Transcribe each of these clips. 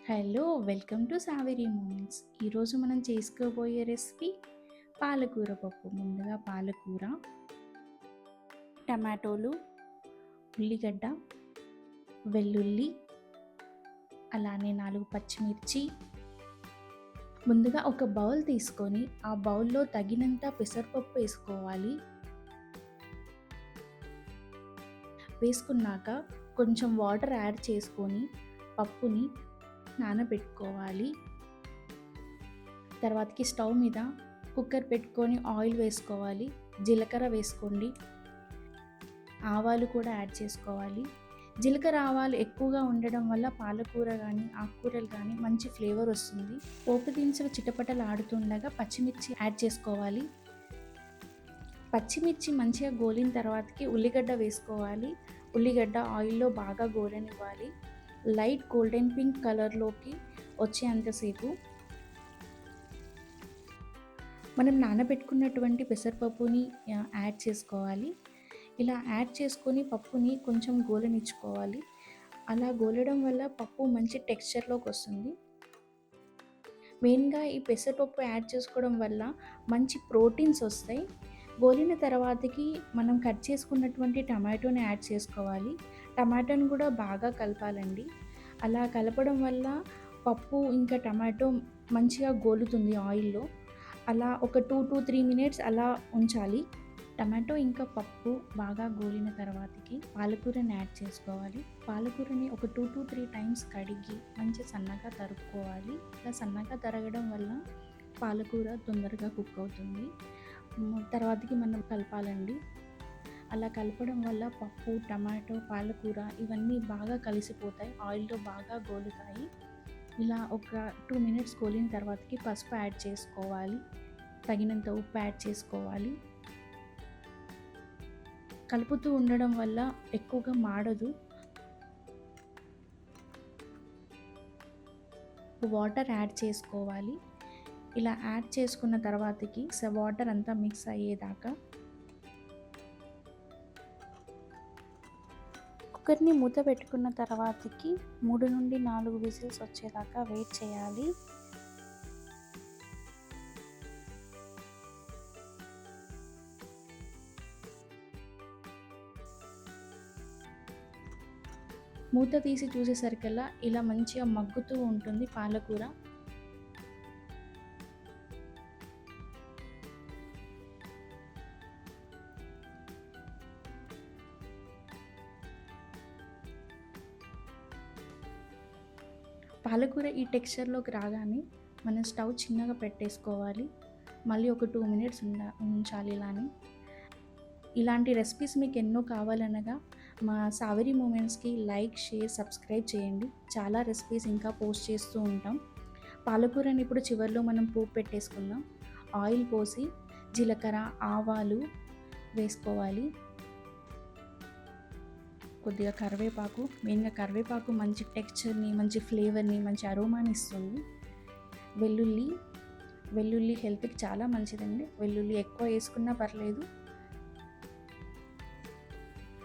Hello welcome to Saveri moments. ఈరోజు మనం చేసుకోబోయే రెసిపీ పాలకూర పప్పు. ముందుగా పాలకూర, టమాటోలు, ఉల్లిగడ్డ, వెల్లుల్లి, అలానే 4 పచ్చిమిర్చి. ముందుగా ఒక బౌల్ తీసుకొని ఆ బౌల్లో తగినంత పెసరపప్పు వేసుకోవాలి. వేసుకున్నాక కొంచెం వాటర్ యాడ్ చేసుకొని పప్పుని నానబెట్టుకోవాలి. తర్వాతకి స్టవ్ మీద కుక్కర్ పెట్టుకొని ఆయిల్ వేసుకోవాలి. జీలకర్ర వేసుకోండి, ఆవాలు కూడా యాడ్ చేసుకోవాలి. జీలకర్ర ఆవాలు ఎక్కువగా ఉండడం వల్ల పాలకూర కానీ ఆకుకూరలు కానీ మంచి ఫ్లేవర్ వస్తుంది. పోపు దినుసులు చిటపటలు ఆడుతుండగా పచ్చిమిర్చి యాడ్ చేసుకోవాలి. పచ్చిమిర్చి మంచిగా గోలిన తర్వాతకి ఉల్లిగడ్డ వేసుకోవాలి. ఉల్లిగడ్డ ఆయిల్లో బాగా గోలనివ్వాలి. లైట్ గోల్డెన్ పింక్ కలర్లోకి వచ్చేంతసేపు మనం నానబెట్టుకున్నటువంటి పెసరపప్పుని యాడ్ చేసుకోవాలి. ఇలా యాడ్ చేసుకొని పప్పుని కొంచెం గోలనిచ్చుకోవాలి. అలా గోలడం వల్ల పప్పు మంచి టెక్స్చర్లోకి వస్తుంది. మెయిన్గా ఈ పెసరపప్పు యాడ్ చేసుకోవడం వల్ల మంచి ప్రోటీన్స్ వస్తాయి. గోలిన తర్వాతకి మనం కట్ చేసుకున్నటువంటి టమాటోని యాడ్ చేసుకోవాలి. టమాటోని కూడా బాగా కలపాలండి. అలా కలపడం వల్ల పప్పు ఇంకా టమాటో మంచిగా గోలుతుంది ఆయిల్లో. అలా ఒక 2 to 3 minutes అలా ఉంచాలి. టమాటో ఇంకా పప్పు బాగా గోలిన తర్వాతకి పాలకూరని యాడ్ చేసుకోవాలి. పాలకూరని ఒక 2 to 3 times కడిగి మంచి సన్నగా తరుక్కోవాలి. ఇలా సన్నగా తరగడం వల్ల పాలకూర తొందరగా కుక్ అవుతుంది. తర్వాతకి మనం కలపాలండి. అలా కలపడం వల్ల పప్పు, టమాటో, పాలకూర ఇవన్నీ బాగా కలిసిపోతాయి, ఆయిల్లో బాగా గోలుతాయి. ఇలా ఒక 2 minutes గోలిన తర్వాతకి పసుపు యాడ్ చేసుకోవాలి. తగినంత ఉప్పు యాడ్ చేసుకోవాలి. కలుపుతూ ఉండడం వల్ల ఎక్కువగా మాడదు. వాటర్ యాడ్ చేసుకోవాలి. ఇలా యాడ్ చేసుకున్న తర్వాతకి వాటర్ అంతా మిక్స్ అయ్యేదాకా కుక్కర్ని మూత పెట్టుకున్న తర్వాతకి 3 నుండి 4 విజిల్స్ వచ్చేదాకా వెయిట్ చేయాలి. మూత తీసి చూసేసరికల్లా ఇలా మంచిగా మగ్గుతూ ఉంటుంది పాలకూర. పాలకూర ఈ టెక్స్చర్లోకి రాగానే మనం స్టవ్ చిన్నగా పెట్టేసుకోవాలి. మళ్ళీ ఒక 2 minutes ఉంచాలి. ఇలాంటి రెసిపీస్ మీకు ఎన్నో కావాలనగా మా సావేరీ మూమెంట్స్కి లైక్, షేర్, సబ్స్క్రైబ్ చేయండి. చాలా రెసిపీస్ ఇంకా పోస్ట్ చేస్తూ ఉంటాం. పాలకూరని ఇప్పుడు చివరిలో మనం పోపు పెట్టేసుకుందాం. ఆయిల్ పోసి జీలకర్ర, ఆవాలు వేసుకోవాలి. కొద్దిగా కరివేపాకు, మెయిన్గా కరివేపాకు మంచి టెక్స్చర్ని, మంచి ఫ్లేవర్ని, మంచి అరోమాని ఇస్తుంది. వెల్లుల్లి హెల్త్కి చాలా మంచిదండి. వెల్లుల్లి ఎక్కువ వేసుకున్నా పర్లేదు.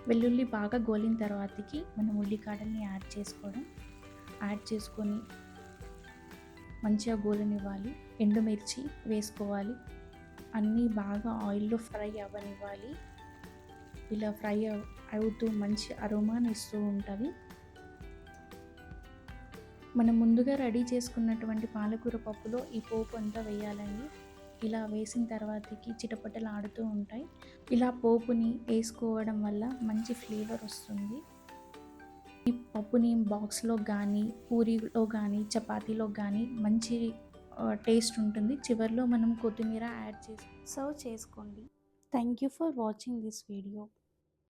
వెల్లుల్లి బాగా గోలిన తర్వాతకి మనం ఉల్లికాడల్ని యాడ్ చేసుకొని మంచిగా గోలనివ్వాలి. ఎండుమిర్చి వేసుకోవాలి. అన్నీ బాగా ఆయిల్లో ఫ్రై అవ్వనివ్వాలి. ఇలా ఫ్రై అవుతూ మంచి అరోమాని ఇస్తూ ఉంటుంది. మనం ముందుగా రెడీ చేసుకున్నటువంటి పాలకూర పప్పులో ఈ పోపు అంతా వేయాలండి. ఇలా వేసిన తర్వాతకి చిటపటలు ఆడుతూ ఉంటాయి. ఇలా పోపుని వేసుకోవడం వల్ల మంచి ఫ్లేవర్ వస్తుంది. ఈ పప్పుని బాక్స్లో కానీ, పూరీలో కానీ, చపాతీలో కానీ మంచి టేస్ట్ ఉంటుంది. చివరిలో మనం కొత్తిమీర యాడ్ చేసి సర్వ్ చేసుకోండి. Thank you for watching this video.